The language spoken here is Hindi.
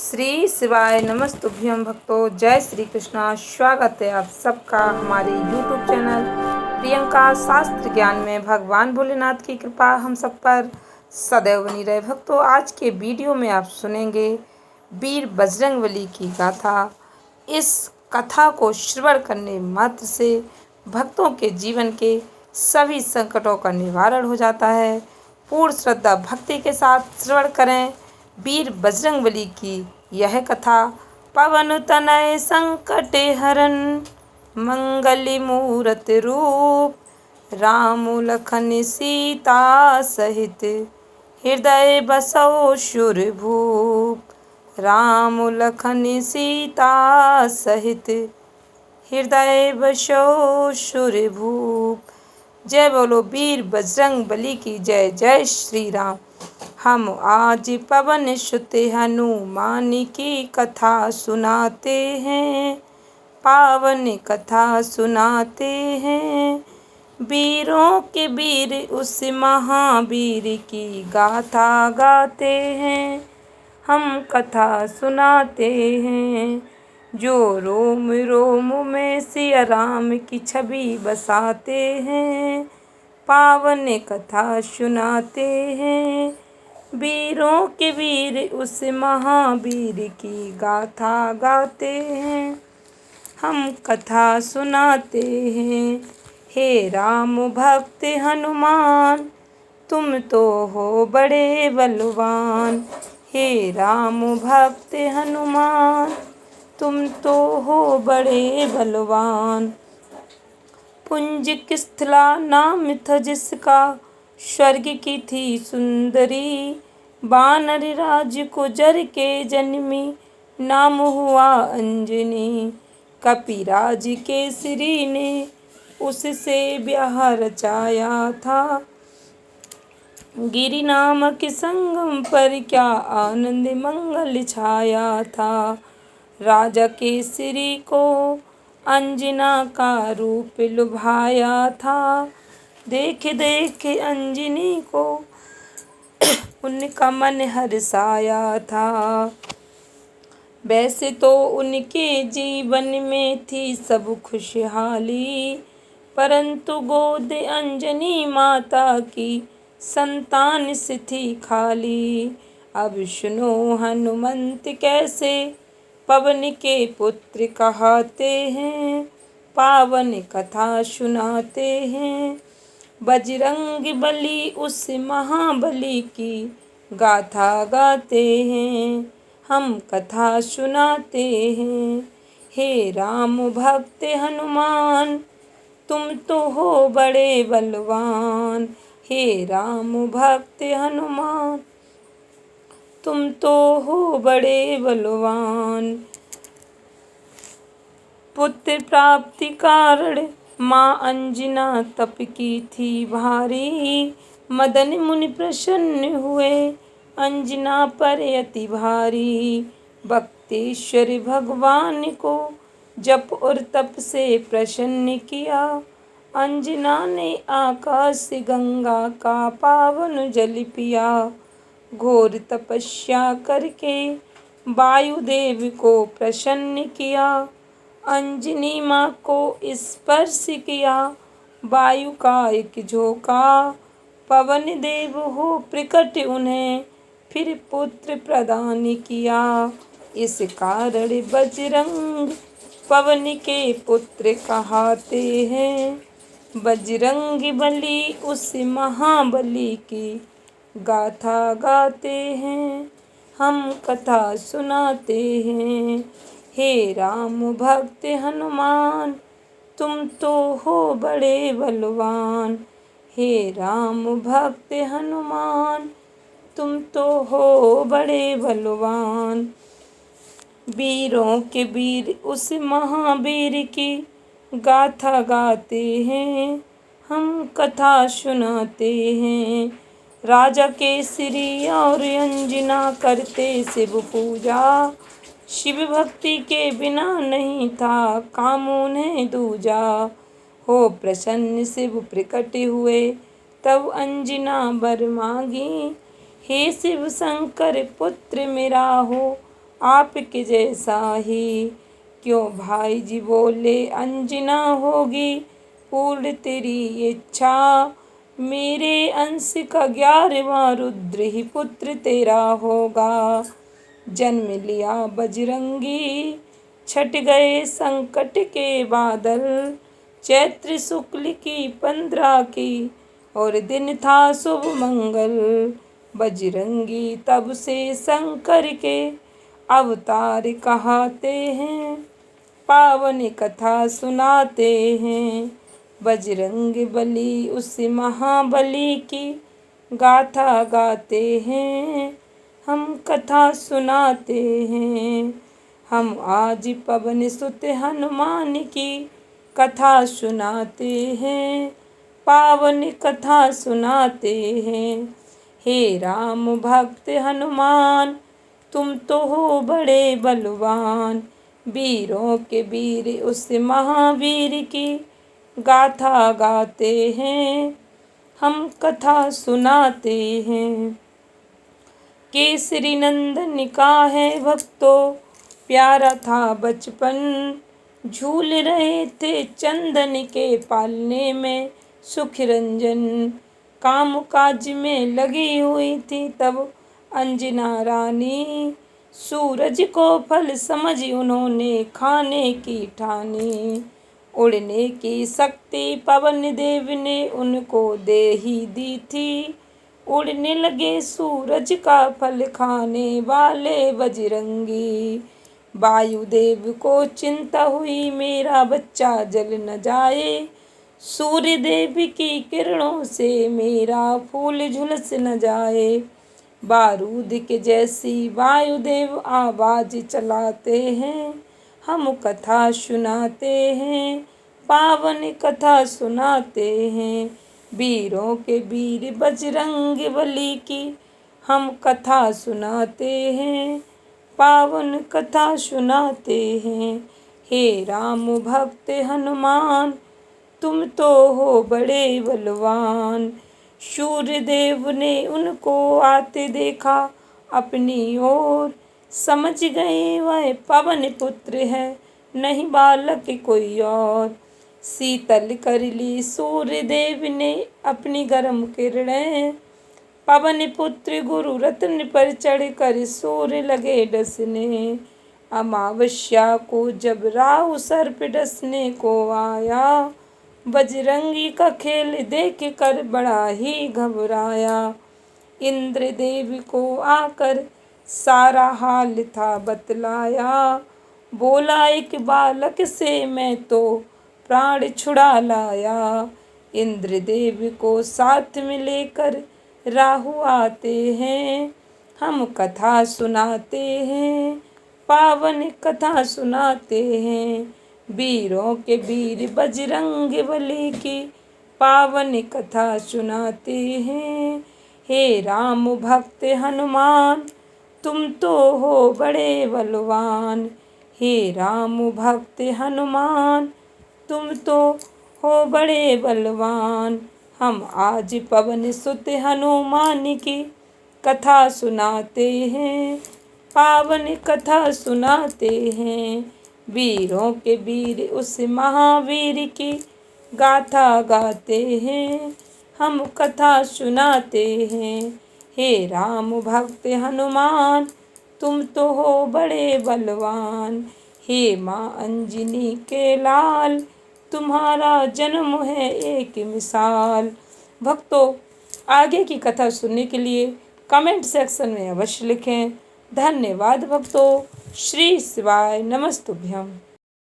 श्री शिवाय नमस्तुभ्यं भक्तों। जय श्री कृष्णा। स्वागत है आप सबका हमारे YouTube चैनल प्रियंका शास्त्र ज्ञान में। भगवान भोलेनाथ की कृपा हम सब पर सदैव बनी रहे। भक्तों, आज के वीडियो में आप सुनेंगे वीर बजरंगबली की गाथा। इस कथा को श्रवण करने मात्र से भक्तों के जीवन के सभी संकटों का निवारण हो जाता है। पूर्ण श्रद्धा भक्ति के साथ श्रवण करें वीर बजरंगबली की यह कथा। पवन तनय संकट हरन मंगल मूरत रूप, राम लखन सीता सहित हृदय बसो सुर भूप। राम लखन सीता सहित हृदय बसो सुर भूप। जय बोलो वीर बजरंगबली की जय। जय श्री राम। हम आज पवन सुत हनुमान की कथा सुनाते हैं, पावन कथा सुनाते हैं। वीरों के वीर उस महावीर की गाथा गाते हैं, हम कथा सुनाते हैं। जो रोम रोम में सिया राम की छवि बसाते हैं, पावन कथा सुनाते हैं। वीरों के वीर उस महावीर की गाथा गाते हैं, हम कथा सुनाते हैं। हे राम भक्त हनुमान, तुम तो हो बड़े बलवान। हे राम भक्त हनुमान, तुम तो हो बड़े बलवान। पुंज किस्थला नाम था जिसका, स्वर्ग की थी सुंदरी। बानर राज को जर के जन्मी, नाम हुआ अंजनी। कपिराज केसरी ने उससे ब्याह रचाया था। गिरि नामक संगम पर क्या आनंद मंगल छाया था। राजा केसरी को अंजना का रूप लुभाया था। देख देख अंजनी को उनका मन हर्षाया था। वैसे तो उनके जीवन में थी सब खुशहाली, परंतु गोद अंजनी माता की संतान से थी खाली। अब सुनो हनुमंत कैसे पवन के पुत्र कहते हैं, पावन कथा सुनाते हैं। बजरंग बली उस महाबली की गाथा गाते हैं, हम कथा सुनाते हैं। हे राम भक्त हनुमान, तुम तो हो बड़े बलवान। हे राम भक्त हनुमान, तुम तो हो बड़े बलवान। पुत्र प्राप्ति कारण माँ अंजना तप की थी भारी। मदन मुनि प्रसन्न हुए अंजना पर अति भारी। भक्तेश्वर भगवान को जप और तप से प्रसन्न किया। अंजना ने आकाश से गंगा का पावन जल पिया। घोर तपस्या करके वायुदेव को प्रसन्न किया। अंजनी माँ को स्पर्श किया वायु का एक झोंका। पवन देव हो प्रकट उन्हें फिर पुत्र प्रदान किया। इस कारण बजरंग पवन के पुत्र कहते हैं। बजरंग बली उस महाबली की गाथा गाते हैं, हम कथा सुनाते हैं। हे राम भक्त हनुमान, तुम तो हो बड़े बलवान। हे राम भक्त हनुमान, तुम तो हो बड़े बलवान। वीरों के वीर उस महावीर की गाथा गाते हैं, हम कथा सुनाते हैं। राजा केसरी और अंजना करते शिव पूजा। शिव भक्ति के बिना नहीं था काम उन्हें दूजा। हो प्रसन्न शिव प्रकट हुए तब अंजना वर मांगी। हे शिव शंकर पुत्र मेरा हो, आपके जैसा ही। क्यों भाई जी बोले अंजना होगी पूर्ण तेरी इच्छा। मेरे अंश का 11वां रुद्र ही पुत्र तेरा होगा। जन्म लिया बजरंगी छट गए संकट के बादल। चैत्र शुक्ल की 15 की और दिन था शुभ मंगल। बजरंगी तब से शंकर के अवतार कहते हैं। पावन कथा सुनाते हैं। बजरंग बली उस महाबली की गाथा गाते हैं। हम कथा सुनाते हैं। हम आज पवन सुत हनुमान की कथा सुनाते हैं। पावन कथा सुनाते हैं। हे राम भक्त हनुमान तुम तो हो बड़े बलवान। वीरों के वीर उस महावीर की गाथा गाते हैं। हम कथा सुनाते हैं। केसरी नंदन का है भक्तों प्यारा था बचपन। झूल रहे थे चंदन के पालने में सुख रंजन। काम काज में लगी हुई थी तब अंजना रानी। सूरज को फल समझ उन्होंने खाने की ठानी। उड़ने की शक्ति पवन देव ने उनको दे ही दी थी। उड़ने लगे सूरज का फल खाने वाले बजरंगी। वायुदेव को चिंता हुई मेरा बच्चा जल न जाए। सूर्य देव की किरणों से मेरा फूल झुलस न जाए। बारूद के जैसी वायुदेव आवाज चलाते हैं। हम कथा सुनाते हैं। पावन कथा सुनाते हैं। वीरों के वीर बजरंग बली की हम कथा सुनाते हैं। पावन कथा सुनाते हैं। हे राम भक्त हनुमान तुम तो हो बड़े बलवान। सूर्यदेव ने उनको आते देखा अपनी ओर। समझ गए वह पवन पुत्र है नहीं बालक कोई और। शीतल कर ली सूर्यदेव ने अपनी गर्म किरणें। पवन पुत्र गुरु रत्न पर चढ़कर सूर्य लगे डसने। अमावस्या को जब राहु सर्प डसने को आया। बजरंगी का खेल देख कर बड़ा ही घबराया। इंद्रदेव को आकर सारा हाल था बतलाया। बोला एक बालक से मैं तो प्राण छुड़ा लाया। इंद्रदेव को साथ में लेकर राहु आते हैं। हम कथा सुनाते हैं। पावन कथा सुनाते हैं। वीरों के वीर बजरंग बली की पावन कथा सुनाते हैं। हे राम भक्त हनुमान तुम तो हो बड़े बलवान। हे राम भक्त हनुमान तुम तो हो बड़े बलवान। हम आज पवन सुत हनुमान की कथा सुनाते हैं। पावन कथा सुनाते हैं। वीरों के वीर उस महावीर की गाथा गाते हैं। हम कथा सुनाते हैं। हे राम भक्त हनुमान तुम तो हो बड़े बलवान। हे माँ अंजनी के लाल तुम्हारा जन्म है एक मिसाल। भक्तों आगे की कथा सुनने के लिए कमेंट सेक्शन में अवश्य लिखें। धन्यवाद भक्तों। श्री शिवाय नमस्तुभ्यम।